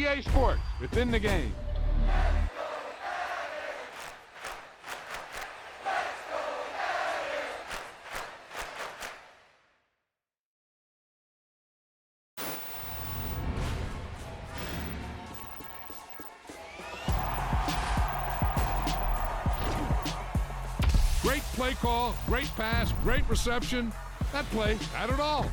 EA Sports. It's in the game. Great play call, great pass, great reception. That play had it all.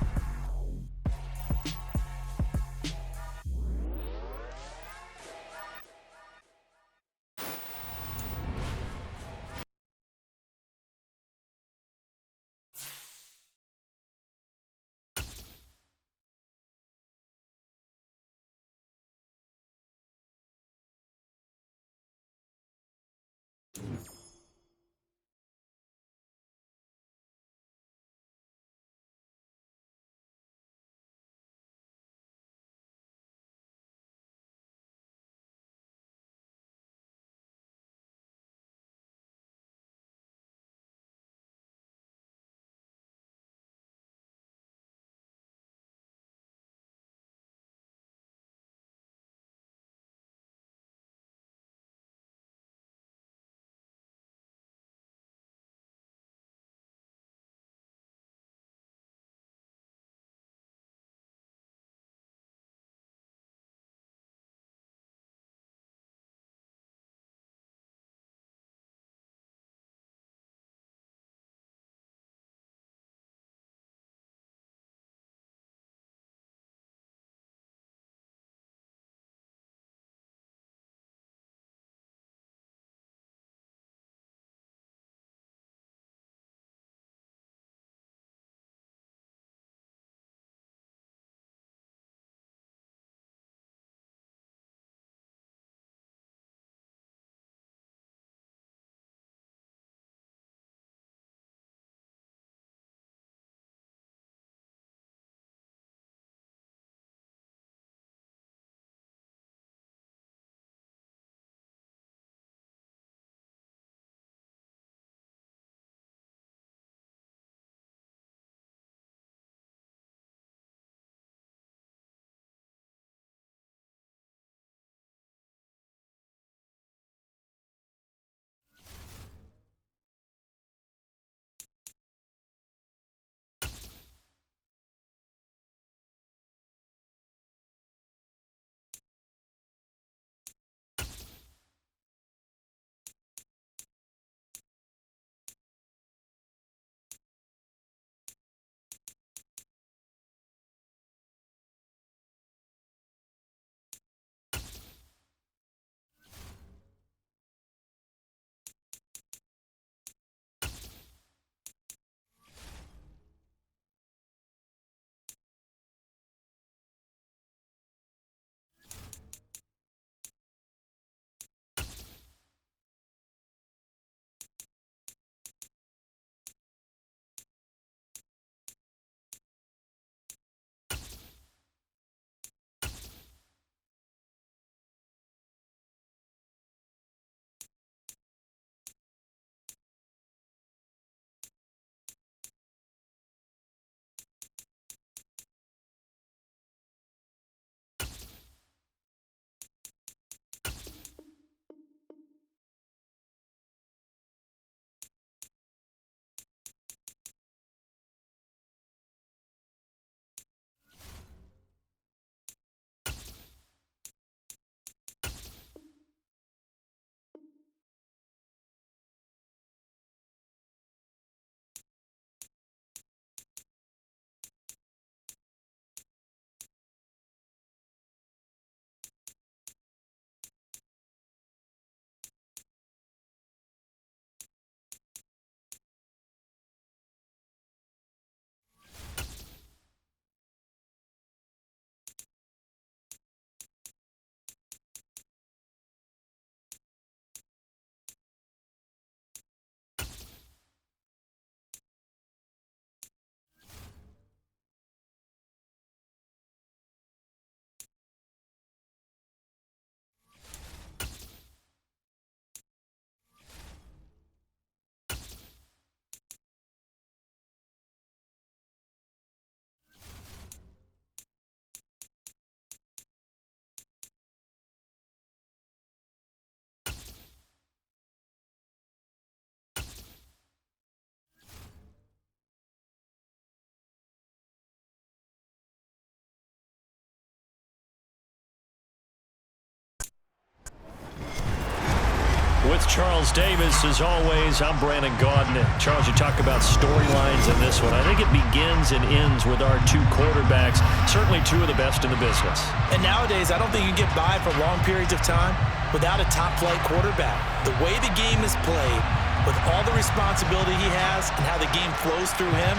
Charles Davis. As always, I'm Brandon Gaudin. Charles, you talk about storylines in this one. I think it begins and ends with our two quarterbacks, certainly two of the best in the business. And nowadays, I don't think you can get by for long periods of time without a top-flight quarterback. The way the game is played, with all the responsibility he has and how the game flows through him,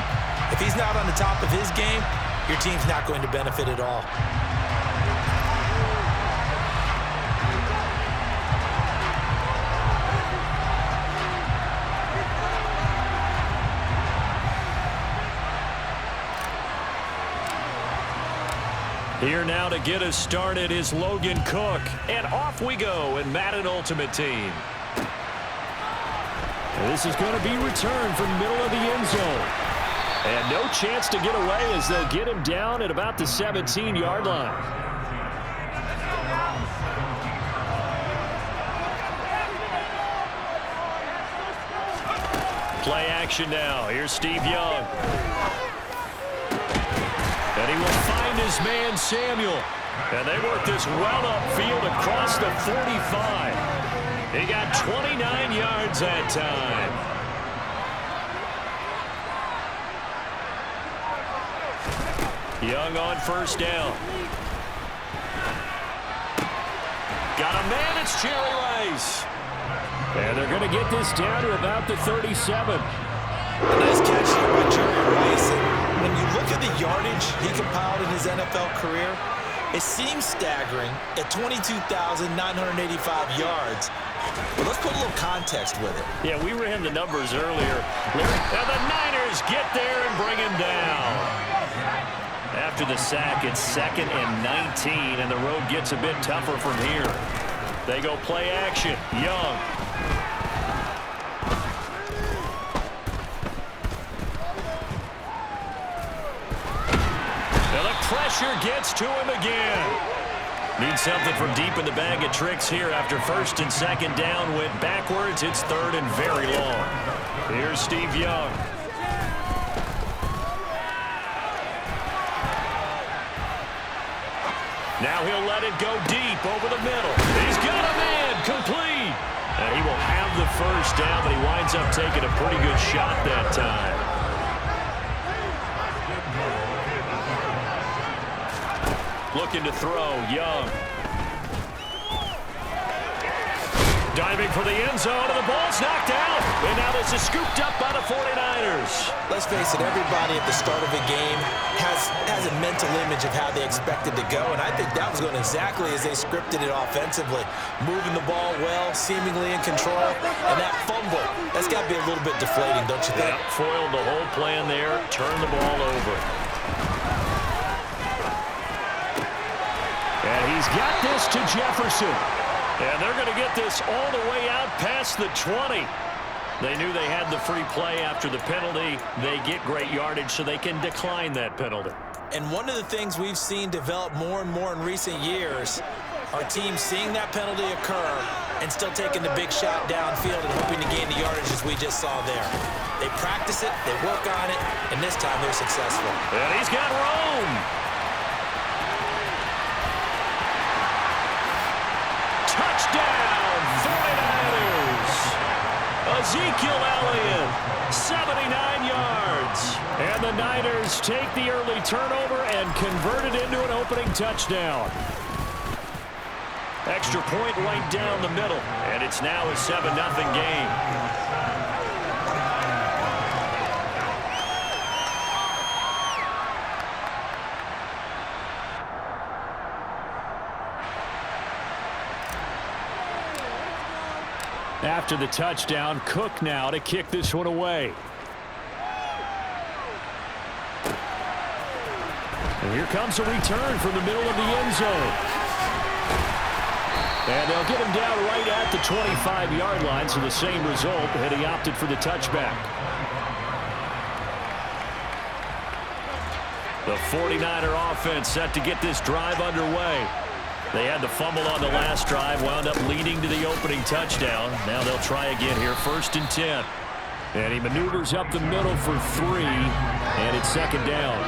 if he's not on the top of his game, your team's not going to benefit at all. Here now to get us started is Logan Cook. And off we go in Madden Ultimate Team. And this is going to be returned from middle of the end zone. And no chance to get away as they'll get him down at about the 17-yard line. Play action now. Here's Steve Young. And he will find his man, Samuel. And they work this well upfield across the 45. He got 29 yards that time. Young on first down. Got a man, it's Jerry Rice. And they're going to get this down to about the 37. A nice catch here by Jerry Rice. And when you look at the yardage he compiled in his NFL career, it seems staggering at 22,985 yards. But let's put a little context with it. Yeah, we ran the numbers earlier. And the Niners get there and bring him down. After the sack, it's 2nd and 19, and the road gets a bit tougher from here. They go play action. Young. Pressure gets to him again. Need something from deep in the bag of tricks here after 1st and 2nd down. Went backwards. It's 3rd and very long. Here's Steve Young. Now he'll let it go deep over the middle. He's got a man complete. And he will have the first down, but he winds up taking a pretty good shot that time. Looking to throw, Young. Diving for the end zone, and the ball's knocked out. And now this is scooped up by the 49ers. Let's face it, everybody at the start of a game has a mental image of how they expect it to go, and I think that was going exactly as they scripted it offensively. Moving the ball well, seemingly in control, and that fumble, that's got to be a little bit deflating, don't you think? Yeah, foiled the whole plan there, turned the ball over. And he's got this to Jefferson. And they're going to get this all the way out past the 20. They knew they had the free play after the penalty. They get great yardage so they can decline that penalty. And one of the things we've seen develop more and more in recent years are teams seeing that penalty occur and still taking the big shot downfield and hoping to gain the yardage as we just saw there. They practice it, they work on it, and this time they're successful. And he's got Rome. Touchdown, 49ers. Ezekiel Elliott, 79 yards. And the Niners take the early turnover and convert it into an opening touchdown. Extra point right down the middle, and it's now a 7-0 game. After the touchdown, Cook now to kick this one away. And here comes a return from the middle of the end zone. And they'll get him down right at the 25-yard line, so the same result, and he opted for the touchback. The 49er offense set to get this drive underway. They had the fumble on the last drive, wound up leading to the opening touchdown. Now they'll try again here, 1st and 10. And he maneuvers up the middle for 3, and it's 2nd down.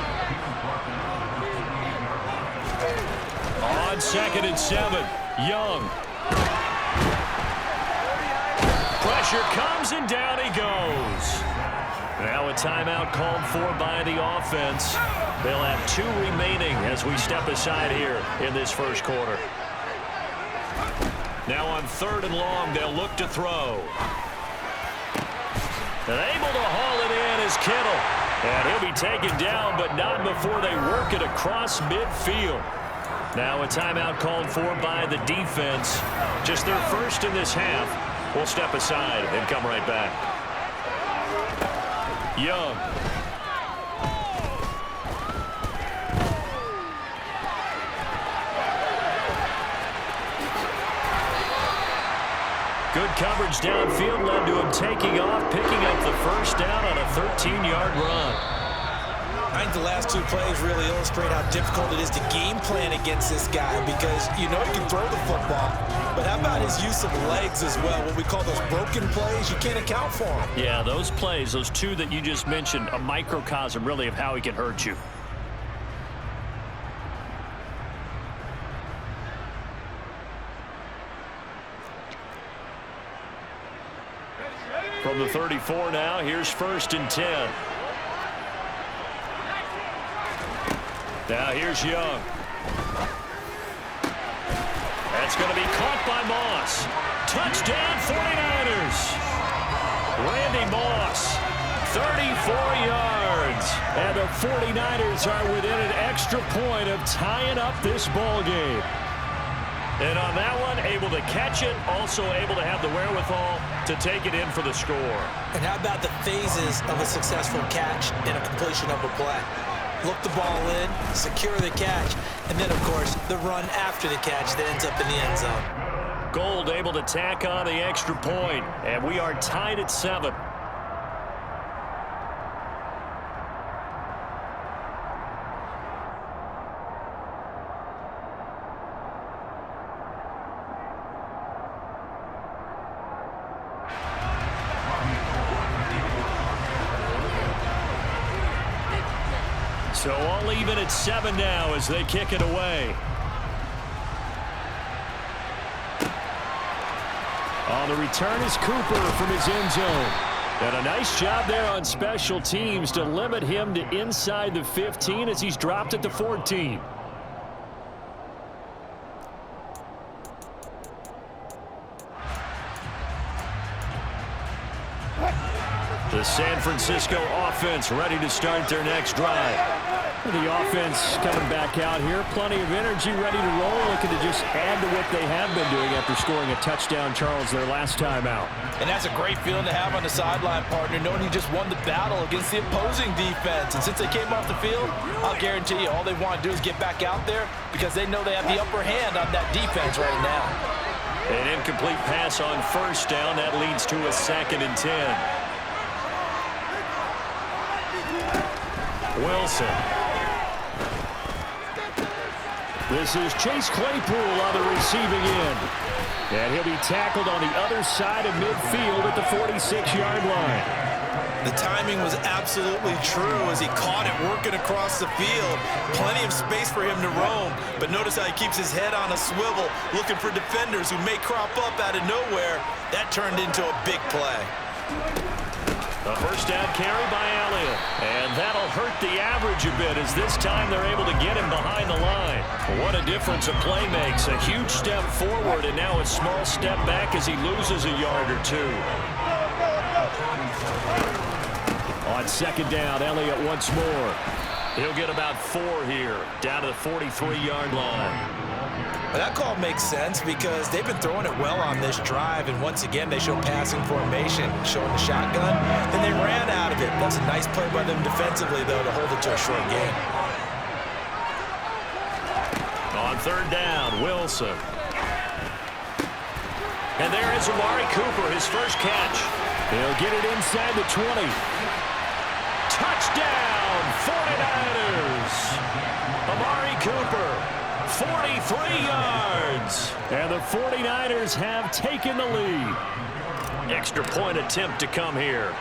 On 2nd and 7, Young. Pressure comes, and down he goes. Now a timeout called for by the offense. They'll have 2 remaining as we step aside here in this first quarter. Now on 3rd and long, they'll look to throw. And able to haul it in is Kittle. And he'll be taken down, but not before they work it across midfield. Now a timeout called for by the defense. Just their first in this half. We'll step aside and come right back. Young. Good coverage downfield led to him taking off, picking up the first down on a 13-yard run. I think the last 2 plays really illustrate how difficult it is to game plan against this guy because you know he can throw the football, but how about his use of legs as well? What we call those broken plays, you can't account for them. Yeah, those plays, those 2 that you just mentioned, a microcosm really of how he can hurt you. From the 34 now, here's 1st and 10. Now here's Young. That's going to be caught by Moss. Touchdown 49ers. Randy Moss, 34 yards. And the 49ers are within an extra point of tying up this ball game. And on that one, able to catch it, also able to have the wherewithal to take it in for the score. And how about the phases of a successful catch and a completion of a play? Look the ball in, secure the catch, and then, of course, the run after the catch that ends up in the end zone. Gold able to tack on the extra point, and we are tied at 7. So all even at 7 now as they kick it away. On the return is Cooper from his end zone. And a nice job there on special teams to limit him to inside the 15 as he's dropped at the 14. The San Francisco offense ready to start their next drive. The offense coming back out here. Plenty of energy, ready to roll, looking to just add to what they have been doing after scoring a touchdown, Charles, their last time out. And that's a great feeling to have on the sideline, partner, knowing you just won the battle against the opposing defense. And since they came off the field, I'll guarantee you all they want to do is get back out there because they know they have the upper hand on that defense right now. An incomplete pass on 1st down. That leads to a 2nd and 10. Wilson. This is Chase Claypool on the receiving end. And he'll be tackled on the other side of midfield at the 46-yard line. The timing was absolutely true as he caught it working across the field. Plenty of space for him to roam. But notice how he keeps his head on a swivel, looking for defenders who may crop up out of nowhere. That turned into a big play. A first down carry by Elliott. And that'll hurt the average a bit as this time they're able to get him behind the line. What a difference a play makes. A huge step forward and now a small step back as he loses a yard or 2. On 2nd down, Elliott once more. He'll get about 4 here, down to the 43-yard line. That call makes sense because they've been throwing it well on this drive, and once again they show passing formation, showing the shotgun, and they ran out of it. That's a nice play by them defensively, though, to hold it to a short game. On 3rd down, Wilson. And there is Amari Cooper, his first catch. He'll get it inside the 20. Touchdown, 49ers! Amari Cooper. 43 yards. And the 49ers have taken the lead. Extra point attempt to come here.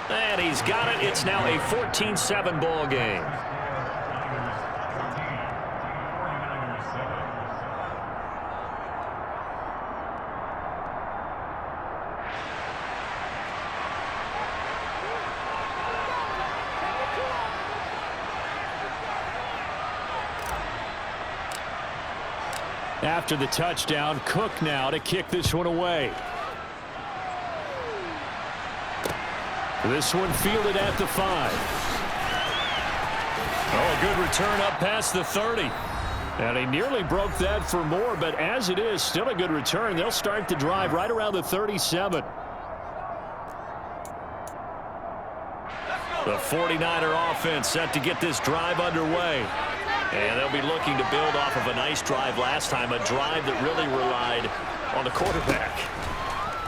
And he's got it. It's now a 14-7 ball game. After the touchdown, Cook now to kick this one away. This one fielded at the 5. Oh, a good return up past the 30. And he nearly broke that for more, but as it is, still a good return. They'll start the drive right around the 37. The 49er offense set to get this drive underway. And they'll be looking to build off of a nice drive last time, a drive that really relied on the quarterback.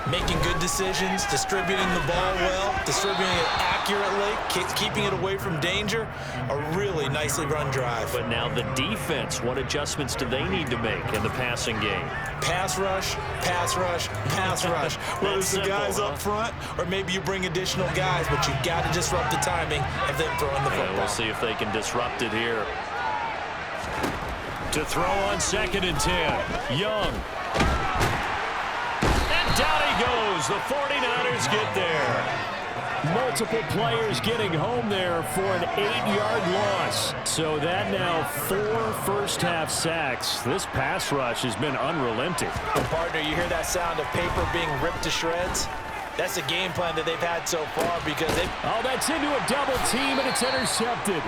Making good decisions, distributing the ball well, distributing it accurately, keeping it away from danger. A really nicely run drive. But now the defense, what adjustments do they need to make in the passing game? Pass rush, pass rush, pass rush. Whether it's the guys up front or maybe you bring additional guys, but you've got to disrupt the timing of them throwing the football. We'll see if they can disrupt it here. To throw on 2nd and 10. Young. And down he goes. The 49ers get there. Multiple players getting home there for an 8-yard loss. So that now 4 first-half sacks. This pass rush has been unrelenting. Well, partner, you hear that sound of paper being ripped to shreds? That's the game plan that they've had so far because they've... Oh, that's into a double team, and it's intercepted.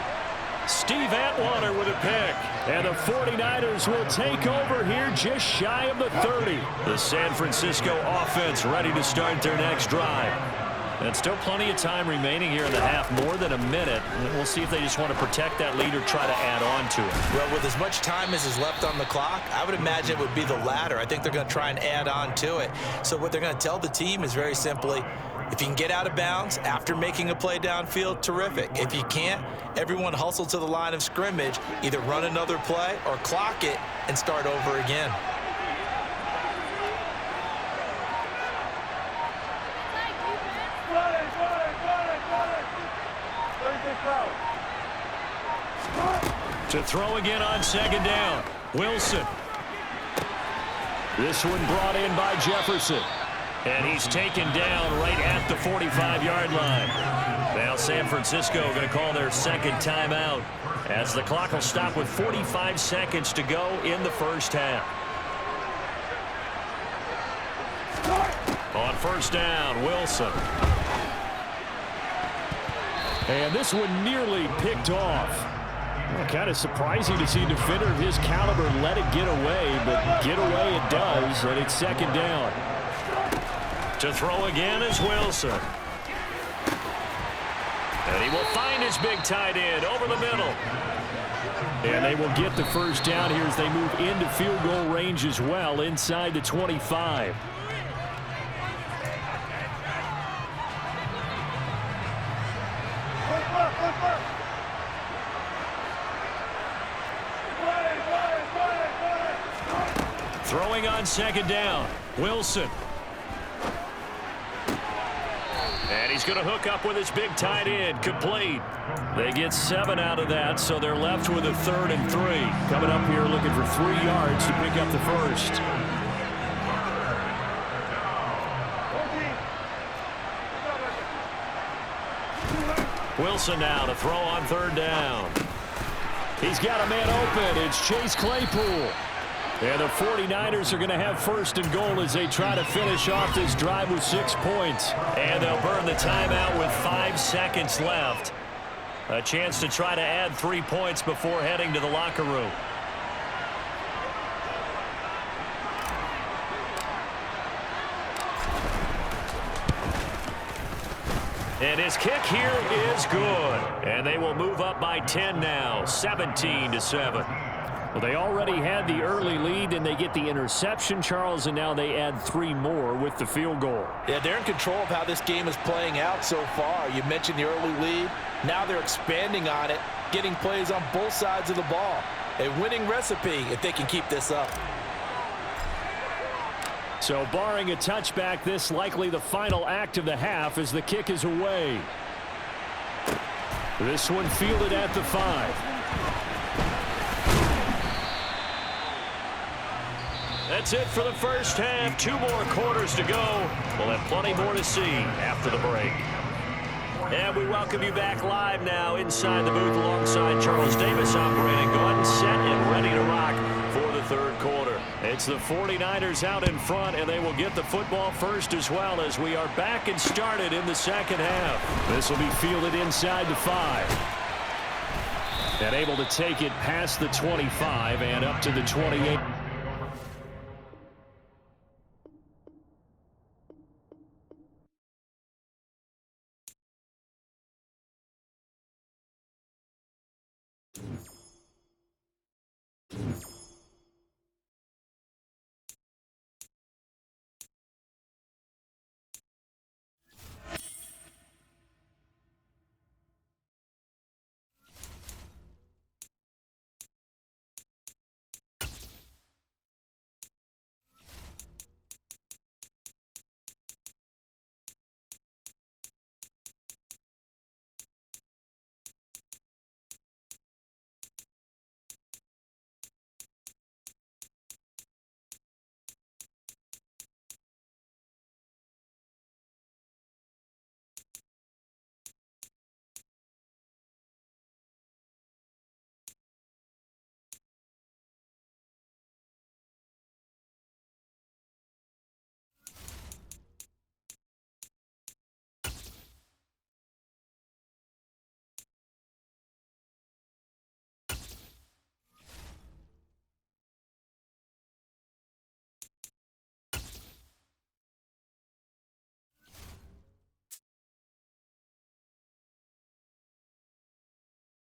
Steve Atwater with a pick. And the 49ers will take over here just shy of the 30. The San Francisco offense ready to start their next drive. And still plenty of time remaining here in the half, more than a minute. We'll see if they just want to protect that lead or try to add on to it. Well, with as much time as is left on the clock, I would imagine it would be the latter. I think they're going to try and add on to it. So what they're going to tell the team is very simply, if you can get out of bounds after making a play downfield, terrific. If you can't, everyone hustle to the line of scrimmage, either run another play or clock it and start over again. To throw again on 2nd down. Wilson. This one brought in by Jefferson. And he's taken down right at the 45-yard line. Now San Francisco going to call their 2nd timeout as the clock will stop with 45 seconds to go in the first half. On 1st down, Wilson. And this one nearly picked off. Well, kind of surprising to see a defender of his caliber let it get away, but get away it does, and it's 2nd down. To throw again is Wilson. And he will find his big tight end over the middle. And they will get the first down here as they move into field goal range as well inside the 25. Throwing on 2nd down, Wilson. And he's going to hook up with his big tight end, complete. They get 7 out of that, so they're left with a 3rd and 3. Coming up here looking for 3 yards to pick up the first. Wilson now to throw on 3rd down. He's got a man open. It's Chase Claypool. And the 49ers are going to have 1st and goal as they try to finish off this drive with 6 points. And they'll burn the timeout with 5 seconds left. A chance to try to add 3 points before heading to the locker room. And his kick here is good. And they will move up by 10 now, 17-7. Well, they already had the early lead, and they get the interception, Charles, and now they add 3 more with the field goal. Yeah, they're in control of how this game is playing out so far. You mentioned the early lead. Now they're expanding on it, getting plays on both sides of the ball. A winning recipe if they can keep this up. So barring a touchback, this likely the final act of the half as the kick is away. This one fielded at the 5. That's it for the first half. 2 more quarters to go. We'll have plenty more to see after the break. And we welcome you back live now inside the booth alongside Charles Davis. I'm Brandon Gordon, set and ready to rock for the third quarter. It's the 49ers out in front, and they will get the football first as well as we are back and started in the second half. This will be fielded inside the 5. And able to take it past the 25 and up to the 28.